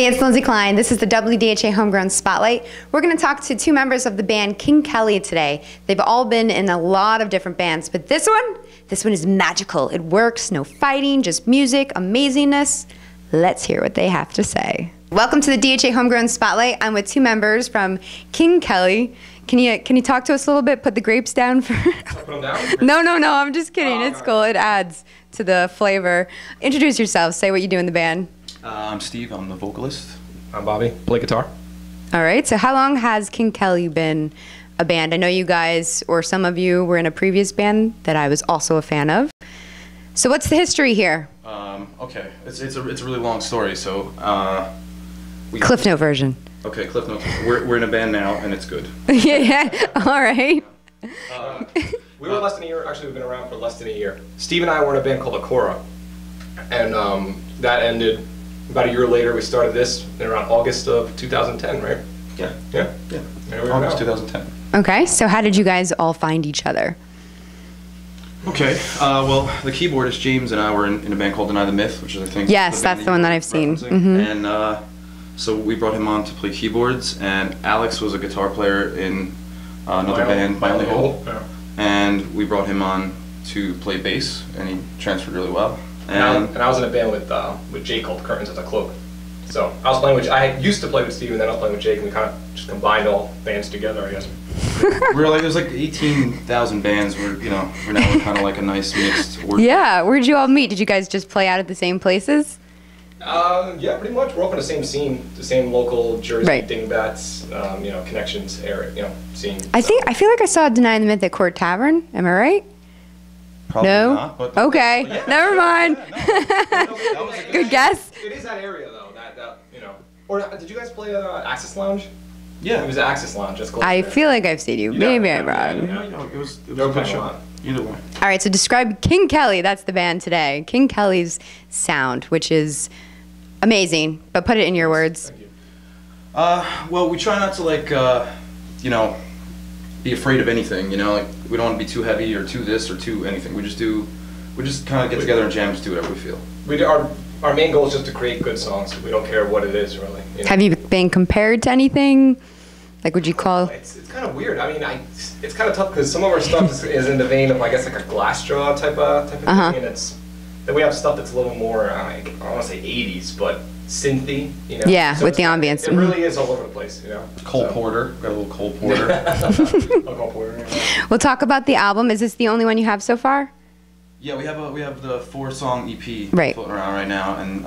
Hey, it's Lindsay Klein. This is the WDHA Homegrown Spotlight. We're going to talk to two members of the band King Kelly today. They've all been in a lot of different bands, but this one is magical. It works, no fighting, just music, amazingness. Let's hear what they have to say. Welcome to the DHA Homegrown Spotlight. I'm with two members from King Kelly. Can you talk to us a little bit? Put the grapes down for. Put them down? No, I'm just kidding. It's cool. It adds to the flavor. Introduce yourselves. Say what you do in the band. I'm Steve, I'm the vocalist. I'm Bobby, play guitar. All right, so how long has King Kelly been a band? I know you guys, or some of you, were in a previous band that I was also a fan of. So what's the history here? Okay, it's a really long story, so... Cliff Note version. Okay, Cliff Notes. We're in a band now, and it's good. Yeah, all right. We were less than a year, actually we've been around for less than a year. Steve and I were in a band called Akora, and that ended. About a year later, we started this in around August of 2010, right? Yeah. Yeah? Yeah. There we are August now. 2010. Okay, so how did you guys all find each other? Okay, well, the keyboardist James and I were in a band called Deny the Myth, which is, I think... Yes, that's the one that I've seen. Mm-hmm. And so we brought him on to play keyboards, and Alex was a guitar player in another band, My Only Hope. Yeah. And we brought him on to play bass, and he transferred really well. And I was in a band with Jake called Curtains at the Cloak. So I was playing with, I used to play with Steve, and then I was playing with Jake, and we kind of just combined all bands together, I guess. We were like, there's like 18,000 bands. We're now kind of like a nice mixed order. Yeah, where'd you all meet? Did you guys just play out at the same places? Yeah, pretty much. We're all in the same scene, the same local Jersey Right. dingbats, connections area, scene. I feel like I saw Deny the Myth at Court Tavern. Am I right? Probably No? not, but Okay, yeah. never mind. that was a Good guess. It is that area though. Or did you guys play Access Lounge? Yeah. It was Access Lounge. That's close. I feel like I've seen you. Maybe I'm wrong. It was a Don't good come show. on. Either way. All right, so describe King Kelly. That's the band today. King Kelly's sound, which is amazing, but put it in your words. Thank you. Well, we try not to be afraid of anything. Like we don't want to be too heavy or too this or too anything. We just kind of get together and jam, just do whatever we feel. Our main goal is just to create good songs. We don't care what it is, really. Have you been compared to anything? Like, would you call? It's kind of weird. I mean, it's kind of tough because some of our stuff is in the vein of, I guess, like a Glassjaw type of thing, and then we have stuff that's a little more, I don't want to say 80s, but synthy. Yeah, So with the it's- ambience. It really is all over the place. Cole So. Porter, got a little Cole Porter. I'll call Porter. Yeah. We'll talk about the album. Is this the only one you have so far? Yeah, we have the 4-song EP Right. floating around right now, and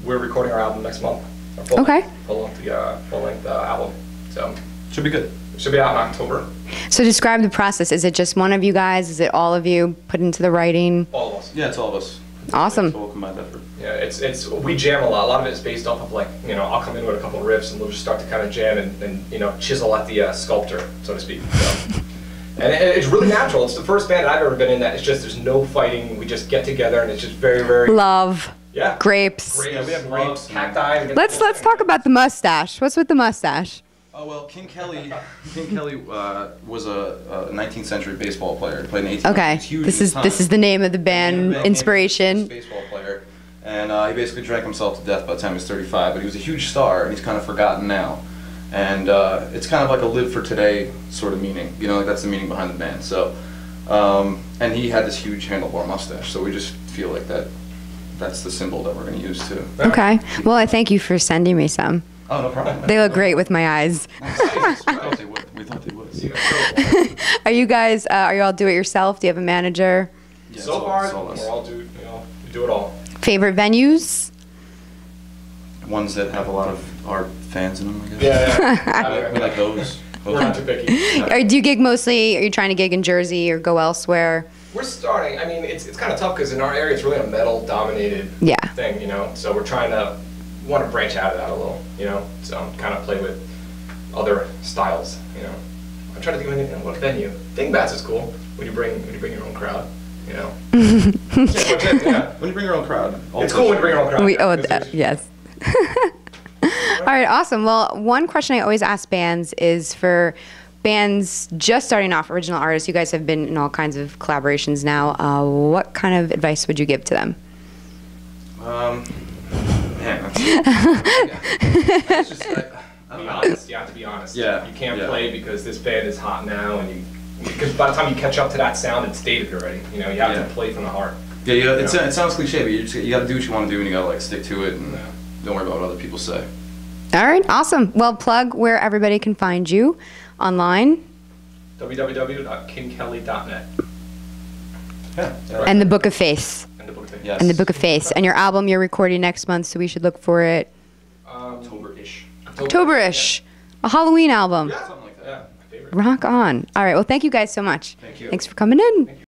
We're recording our album next month. Our Okay. full-length album. So should be good. it should be out in October. So describe the process. Is it just one of you guys? Is it all of you put into the writing? All of us. Yeah, it's all of us. Awesome. It's all combined effort. Yeah, it's we jam a lot. A lot of it is based off of I'll come in with a couple of riffs and we'll just start to kind of jam and chisel at the sculptor, so to speak. So. And it's really natural. It's the first band I've ever been in that it's just there's no fighting. We just get together and it's just very, very Love. yeah. Grapes. Grapes, Yeah, we have love, grapes. cacti. Let's talk about the mustache. What's with the mustache? Oh well, King Kelly was a 19th century baseball player. He played in 1800s. Okay, He was huge this at is the this time. is the name of the He band. became Inspiration. a baseball player, and he basically drank himself to death by the time he was 35. But he was a huge star, and he's kind of forgotten now. And it's kind of like a live for today sort of meaning. Like that's the meaning behind the band. So, and he had this huge handlebar mustache. So we just feel like that's the symbol that we're going to use too. Okay. Well, I thank you for sending me some. Oh, no problem. They look great with my eyes. Nice. We thought they would. We thought they would. Are you guys? Are you all do it yourself? Do you have a manager? Yeah, So it's far, it's all us. we're all we do it all. Favorite venues? Ones that have a lot of our fans in them, I guess. Yeah. We like those. We're not too picky. Or do you gig mostly? Are you trying to gig in Jersey or go elsewhere? We're starting. I mean, it's kind of tough because in our area it's really a metal-dominated Yeah. thing, So we're trying to want to branch out of that a little, So kind of play with other styles, I'm trying to think of anything. What venue? Dingbats is cool when you bring your own crowd, Yeah. When you bring your own crowd. It's cool when you bring your own crowd. Yes. All right, awesome. Well, one question I always ask bands is for bands just starting off, original artists. You guys have been in all kinds of collaborations now. What kind of advice would you give to them? Man, It's just, I don't Be know. honest. You have to be honest. Yeah, You can't yeah. play because this band is hot now, and because by the time you catch up to that sound, it's dated already. You know, you have Yeah. to play from the heart. Yeah, it sounds cliche, but you got to do what you want to do, and you got to like stick to it, and don't worry about what other people say. All right, awesome. Well, plug where everybody can find you online www.kingkelly.net. Yeah. and the Book of Face. And the book thing. Yes. And the Book of Face. And your album you're recording next month, so we should look for it October-ish. October-ish. A Halloween album. Yeah. Something like that. Yeah, my favorite. Rock on. All right, well, thank you guys so much. Thank you. Thanks for coming in. Thank you.